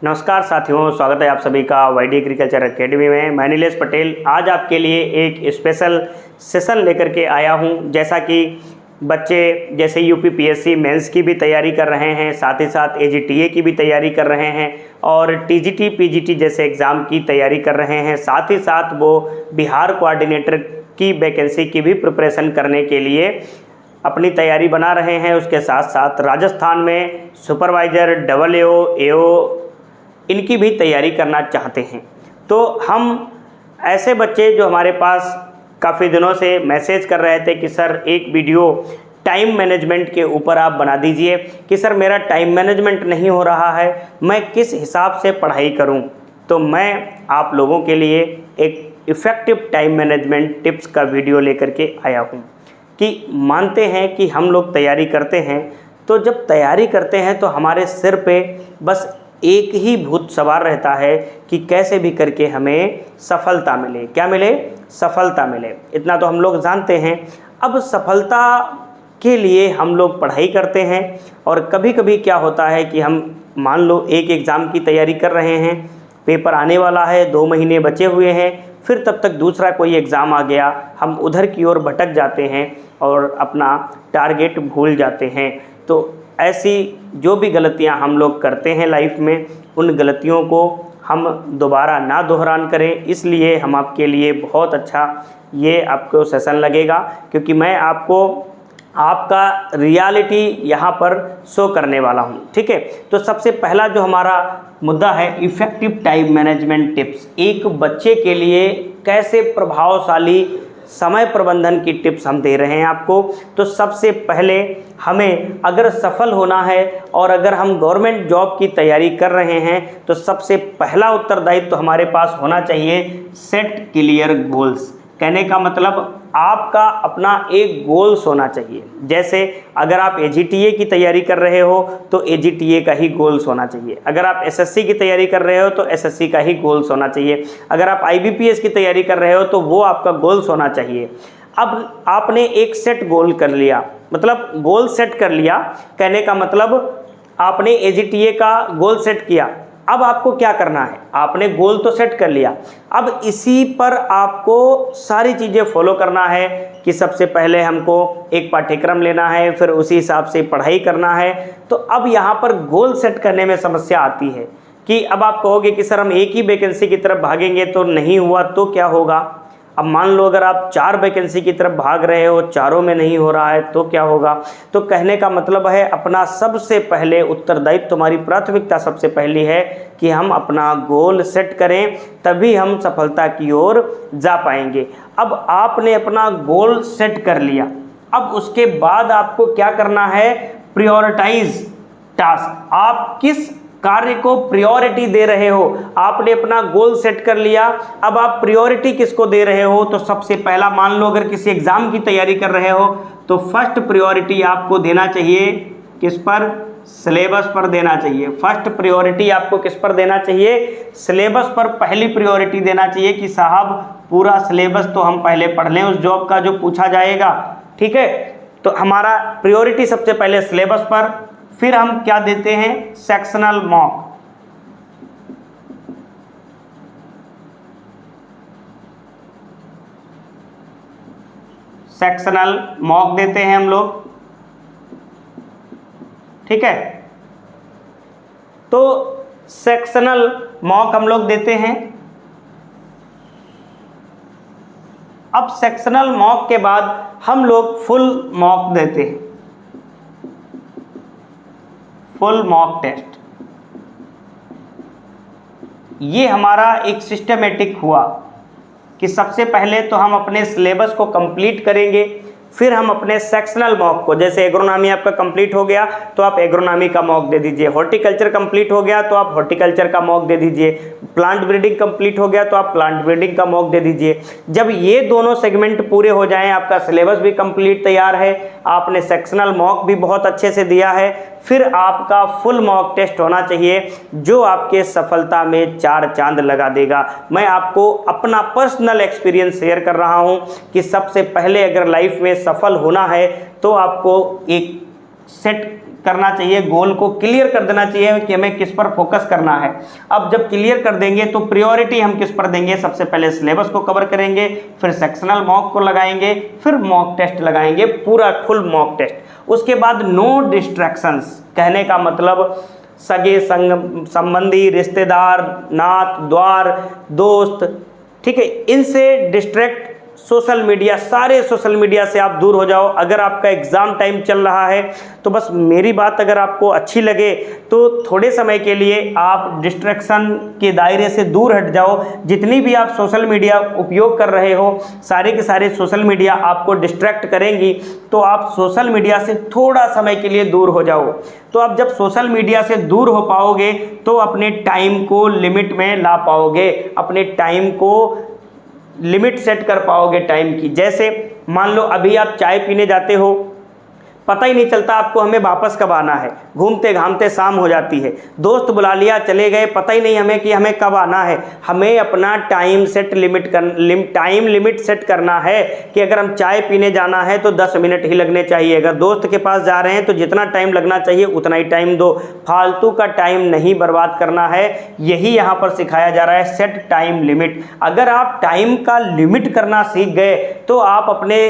नमस्कार साथियों, स्वागत है आप सभी का वाईडी एग्रीकल्चर एकेडमी में। मैं नीलेश पटेल आज आपके लिए एक स्पेशल सेशन लेकर के आया हूं। जैसा कि बच्चे जैसे यूपीपीएससी मेंस की भी तैयारी कर रहे हैं, साथ ही साथ एजीटीए की भी तैयारी कर रहे हैं और टीजीटी पीजीटी जैसे एग्ज़ाम की तैयारी कर रहे हैं, साथ ही साथ वो बिहार कोऑर्डिनेटर की वैकेंसी की भी प्रिपरेशन करने के लिए अपनी तैयारी बना रहे हैं। उसके साथ साथ राजस्थान में सुपरवाइज़र, AO, AO इनकी भी तैयारी करना चाहते हैं। तो हम ऐसे बच्चे जो हमारे पास काफ़ी दिनों से मैसेज कर रहे थे कि सर एक वीडियो टाइम मैनेजमेंट के ऊपर आप बना दीजिए, कि सर मेरा टाइम मैनेजमेंट नहीं हो रहा है, मैं किस हिसाब से पढ़ाई करूं। तो मैं आप लोगों के लिए एक इफ़ेक्टिव टाइम मैनेजमेंट टिप्स का वीडियो लेकर के आया हूं। कि मानते हैं कि हम लोग तैयारी करते हैं, तो जब तैयारी करते हैं तो हमारे सिर पे बस एक ही भूत सवार रहता है कि कैसे भी करके हमें सफलता मिले। क्या मिले? सफलता मिले। इतना तो हम लोग जानते हैं। अब सफलता के लिए हम लोग पढ़ाई करते हैं और कभी कभी क्या होता है कि हम मान लो एक एग्ज़ाम की तैयारी कर रहे हैं, पेपर आने वाला है, 2 महीने बचे हुए हैं, फिर तब तक दूसरा कोई एग्ज़ाम आ गया, हम उधर की ओर भटक जाते हैं और अपना टारगेट भूल जाते हैं। तो ऐसी जो भी गलतियां हम लोग करते हैं लाइफ में, उन गलतियों को हम दोबारा ना दोहरान करें, इसलिए हम आपके लिए बहुत अच्छा ये आपको सेशन लगेगा, क्योंकि मैं आपको आपका रियलिटी यहाँ पर शो करने वाला हूँ। ठीक है, तो सबसे पहला जो हमारा मुद्दा है इफ़ेक्टिव टाइम मैनेजमेंट टिप्स। एक बच्चे के लिए कैसे प्रभावशाली समय प्रबंधन की टिप्स हम दे रहे हैं आपको। तो सबसे पहले हमें अगर सफल होना है और अगर हम गवर्नमेंट जॉब की तैयारी कर रहे हैं, तो सबसे पहला उत्तरदायित्व तो हमारे पास होना चाहिए सेट क्लियर गोल्स। कहने का मतलब आपका अपना एक गोल्स होना चाहिए। जैसे अगर आप एजीटीए की तैयारी कर रहे हो तो एजीटीए का ही गोल्स होना चाहिए। अगर आप एसएससी की तैयारी कर रहे हो तो एसएससी का ही गोल्स होना चाहिए। अगर आप आईबीपीएस की तैयारी कर रहे हो तो वो आपका गोल्स होना चाहिए। अब आपने एक सेट गोल कर लिया, मतलब गोल सेट कर लिया, कहने का मतलब आपने एजीटीए का गोल सेट किया। अब आपको क्या करना है? आपने गोल तो सेट कर लिया, अब इसी पर आपको सारी चीज़ें फॉलो करना है कि सबसे पहले हमको एक पाठ्यक्रम लेना है, फिर उसी हिसाब से पढ़ाई करना है। तो अब यहाँ पर गोल सेट करने में समस्या आती है कि अब आप कहोगे कि सर हम एक ही वैकेंसी की तरफ भागेंगे तो नहीं हुआ तो क्या होगा। अब मान लो अगर आप 4 वैकेंसी की तरफ भाग रहे हो, चारों में नहीं हो रहा है तो क्या होगा। तो कहने का मतलब है अपना सबसे पहले उत्तरदायित्व, तुम्हारी प्राथमिकता सबसे पहली है कि हम अपना गोल सेट करें, तभी हम सफलता की ओर जा पाएंगे। अब आपने अपना गोल सेट कर लिया, अब उसके बाद आपको क्या करना है? Prioritise task. आप किस कार्य को प्रायोरिटी दे रहे हो? आपने अपना गोल सेट कर लिया, अब आप प्रायोरिटी किसको दे रहे हो? तो सबसे पहला मान लो अगर किसी एग्जाम की तैयारी कर रहे हो तो फर्स्ट प्रायोरिटी आपको देना चाहिए किस पर? सिलेबस पर देना चाहिए। फर्स्ट प्रायोरिटी आपको किस पर देना चाहिए? सिलेबस पर पहली प्रायोरिटी देना चाहिए कि साहब पूरा सिलेबस तो हम पहले पढ़ लें उस जॉब का जो पूछा जाएगा। ठीक है, तो हमारा प्रायोरिटी सबसे पहले सिलेबस पर, फिर हम क्या देते हैं? Sectional mock. सेक्शनल मॉक देते हैं हम लोग। ठीक है, तो सेक्शनल मॉक हम लोग देते हैं। अब सेक्शनल मॉक के बाद हम लोग फुल मॉक देते हैं, फुल मॉक टेस्ट। ये हमारा एक सिस्टमेटिक हुआ कि सबसे पहले तो हम अपने सिलेबस को कंप्लीट करेंगे, फिर हम अपने सेक्शनल मॉक को, जैसे एग्रोनॉमी आपका कंप्लीट हो गया तो आप एग्रोनॉमी का मॉक दे दीजिए, हॉर्टिकल्चर कंप्लीट हो गया तो आप हॉर्टिकल्चर का मॉक दे दीजिए, प्लांट ब्रीडिंग कंप्लीट हो गया तो आप प्लांट ब्रीडिंग का मॉक दे दीजिए। जब ये दोनों सेगमेंट पूरे हो जाएं, आपका सिलेबस भी कंप्लीट तैयार है, आपने सेक्शनल मॉक भी बहुत अच्छे से दिया है, फिर आपका फुल मॉक टेस्ट होना चाहिए जो आपके सफलता में 4 चांद लगा देगा। मैं आपको अपना पर्सनल एक्सपीरियंस शेयर कर रहा हूं कि सबसे पहले अगर लाइफ में सफल होना है तो आपको एक सेट करना चाहिए, गोल को क्लियर कर देना चाहिए कि हमें किस पर फोकस करना है। अब जब क्लियर कर देंगे तो प्रायोरिटी हम किस पर देंगे, सबसे पहले सिलेबस को कवर करेंगे, फिर सेक्शनल मॉक को लगाएंगे, फिर मॉक टेस्ट लगाएंगे, पूरा फुल मॉक टेस्ट। उसके बाद नो डिस्ट्रैक्शंस, कहने का मतलब सगे संबंधी, रिश्तेदार, नात द्वार, दोस्त, ठीक है, इनसे डिस्ट्रैक्ट, सोशल मीडिया, सारे सोशल मीडिया से आप दूर हो जाओ। अगर आपका एग्ज़ाम टाइम चल रहा है तो बस मेरी बात अगर आपको अच्छी लगे तो थोड़े समय के लिए आप डिस्ट्रैक्शन के दायरे से दूर हट जाओ। जितनी भी आप सोशल मीडिया उपयोग कर रहे हो, सारे के सारे सोशल मीडिया आपको डिस्ट्रैक्ट करेंगी, तो आप सोशल मीडिया से थोड़ा समय के लिए दूर हो जाओ। तो आप जब सोशल मीडिया से दूर हो पाओगे तो अपने टाइम को लिमिट में ला पाओगे, अपने टाइम को लिमिट सेट कर पाओगे टाइम की। जैसे मान लो अभी आप चाय पीने जाते हो, पता ही नहीं चलता आपको हमें वापस कब आना है, घूमते घामते शाम हो जाती है, दोस्त बुला लिया चले गए, पता ही नहीं हमें कि हमें कब आना है। हमें अपना टाइम लिमिट सेट करना है कि अगर हम चाय पीने जाना है तो 10 मिनट ही लगने चाहिए, अगर दोस्त के पास जा रहे हैं तो जितना टाइम लगना चाहिए उतना ही टाइम दो, फालतू का टाइम नहीं बर्बाद करना है। यही यहाँ पर सिखाया जा रहा है, सेट टाइम लिमिट। अगर आप टाइम का लिमिट करना सीख गए तो आप अपने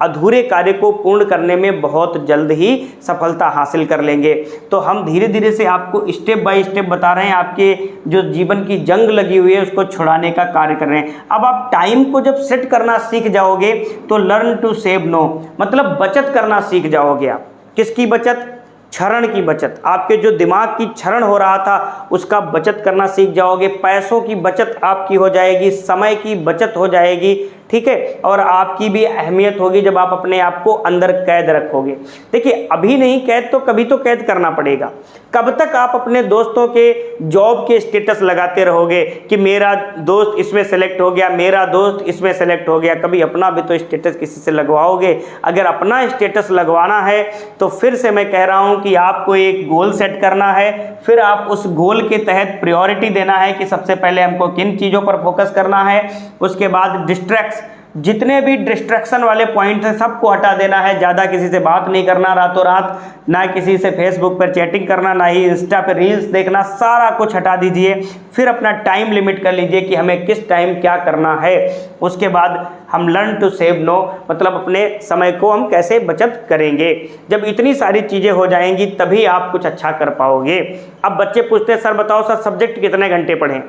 अधूरे कार्य को पूर्ण करने में बहुत जल्द ही सफलता हासिल कर लेंगे। तो हम धीरे धीरे से आपको स्टेप बाय स्टेप बता रहे हैं, आपके जो जीवन की जंग लगी हुई है उसको छुड़ाने का कार्य कर रहे हैं। अब आप टाइम को जब सेट करना सीख जाओगे तो लर्न टू सेव नो, मतलब बचत करना सीख जाओगे आप। किसकी बचत? क्षरण की बचत। आपके जो दिमाग की क्षरण हो रहा था उसका बचत करना सीख जाओगे, पैसों की बचत आपकी हो जाएगी, समय की बचत हो जाएगी, ठीक है, और आपकी भी अहमियत होगी जब आप अपने आप को अंदर कैद रखोगे। देखिए अभी नहीं कैद तो कभी तो कैद करना पड़ेगा। कब तक आप अपने दोस्तों के जॉब के स्टेटस लगाते रहोगे कि मेरा दोस्त इसमें सेलेक्ट हो गया, मेरा दोस्त इसमें सेलेक्ट हो गया? कभी अपना भी तो स्टेटस किसी से लगवाओगे। अगर अपना स्टेटस लगवाना है तो फिर से मैं कह रहा हूँ कि आपको एक गोल सेट करना है, फिर आप उस गोल के तहत प्रायोरिटी देना है कि सबसे पहले हमको किन चीज़ों पर फोकस करना है। उसके बाद जितने भी डिस्ट्रैक्शन वाले पॉइंट हैं सबको हटा देना है। ज़्यादा किसी से बात नहीं करना रातों रात, ना किसी से फेसबुक पर चैटिंग करना, ना ही इंस्टा पर रील्स देखना, सारा कुछ हटा दीजिए। फिर अपना टाइम लिमिट कर लीजिए कि हमें किस टाइम क्या करना है। उसके बाद हम लर्न टू सेव नो, मतलब अपने समय को हम कैसे बचत करेंगे। जब इतनी सारी चीज़ें हो जाएंगी तभी आप कुछ अच्छा कर पाओगे। अब बच्चे पूछते हैं सर बताओ सर सब्जेक्ट कितने घंटे पढ़ें?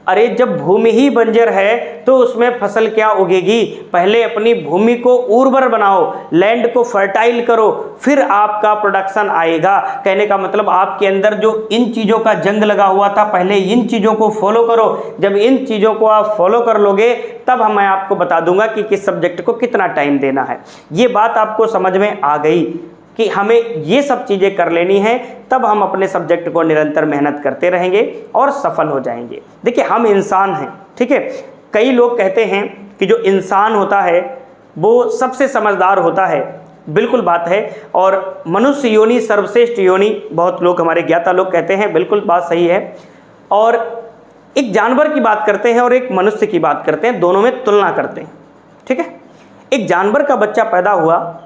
अरे जब भूमि ही बंजर है तो उसमें फसल क्या उगेगी? पहले अपनी भूमि को उर्वर बनाओ, लैंड को फर्टाइल करो, फिर आपका प्रोडक्शन आएगा। कहने का मतलब आपके अंदर जो इन चीज़ों का जंग लगा हुआ था, पहले इन चीज़ों को फॉलो करो। जब इन चीज़ों को आप फॉलो कर लोगे तब मैं आपको बता दूंगा कि किस सब्जेक्ट को कितना टाइम देना है। ये बात आपको समझ में आ गई कि हमें ये सब चीज़ें कर लेनी है, तब हम अपने सब्जेक्ट को निरंतर मेहनत करते रहेंगे और सफल हो जाएंगे। देखिए हम इंसान हैं, ठीक है। कई लोग कहते हैं कि जो इंसान होता है वो सबसे समझदार होता है, बिल्कुल बात है। और मनुष्य योनि सर्वश्रेष्ठ योनि, बहुत लोग हमारे ज्ञाता लोग कहते हैं, बिल्कुल बात सही है। और एक जानवर की बात करते हैं और एक मनुष्य की बात करते हैं, दोनों में तुलना करते हैं, ठीक है। एक जानवर का बच्चा पैदा हुआ,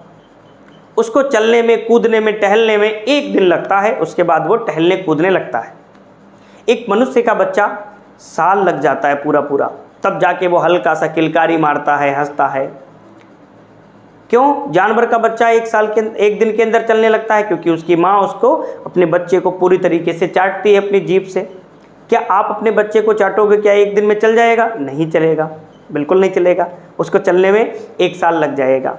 उसको चलने में, कूदने में, टहलने में 1 दिन लगता है, उसके बाद वो टहलने कूदने लगता है। एक मनुष्य का बच्चा साल लग जाता है पूरा, तब जाके वो हल्का सा किलकारी मारता है, हंसता है। क्यों? जानवर का बच्चा 1 दिन के अंदर चलने लगता है क्योंकि उसकी माँ उसको, अपने बच्चे को पूरी तरीके से चाटती है अपनी जीभ से। क्या आप अपने बच्चे को चाटोगे, क्या 1 दिन में चल जाएगा? नहीं चलेगा, बिल्कुल नहीं चलेगा, उसको चलने में 1 साल लग जाएगा।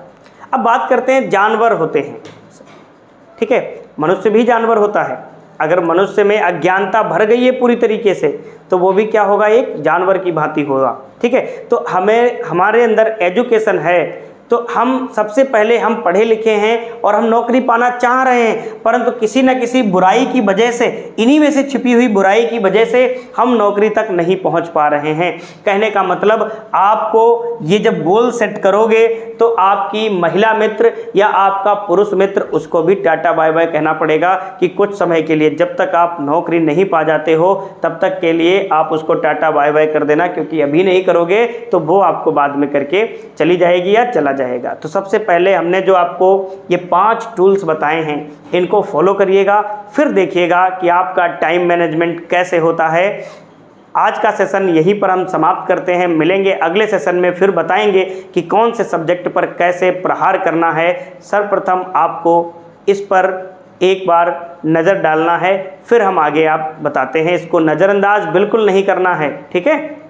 अब बात करते हैं जानवर होते हैं, ठीक है। मनुष्य भी जानवर होता है। अगर मनुष्य में अज्ञानता भर गई है पूरी तरीके से तो वो भी क्या होगा? एक जानवर की भांति होगा, ठीक है। तो हमारे अंदर एजुकेशन है तो हम सबसे पहले हम पढ़े लिखे हैं और हम नौकरी पाना चाह रहे हैं, परंतु किसी न किसी बुराई की वजह से, इन्हीं में से छिपी हुई बुराई की वजह से हम नौकरी तक नहीं पहुंच पा रहे हैं। कहने का मतलब आपको ये जब गोल सेट करोगे तो आपकी महिला मित्र या आपका पुरुष मित्र, उसको भी टाटा बाय बाय कहना पड़ेगा कि कुछ समय के लिए, जब तक आप नौकरी नहीं पा जाते हो तब तक के लिए आप उसको टाटा बाय बाय कर देना, क्योंकि अभी नहीं करोगे तो वो आपको बाद में करके चली जाएगी या चला जाएगा। तो सबसे पहले हमने जो आपको ये 5 टूल्स बताए हैं इनको फॉलो करिएगा, फिर देखिएगा कि आपका टाइम मैनेजमेंट कैसे होता है। आज का सेशन यहीं पर हम समाप्त करते हैं, मिलेंगे अगले सेशन में, फिर बताएंगे कि कौन से सब्जेक्ट पर कैसे प्रहार करना है। सर्वप्रथम आपको इस पर एक बार नज़र डालना है, फिर हम आगे आप बताते हैं। इसको नज़रअंदाज बिल्कुल नहीं करना है, ठीक है।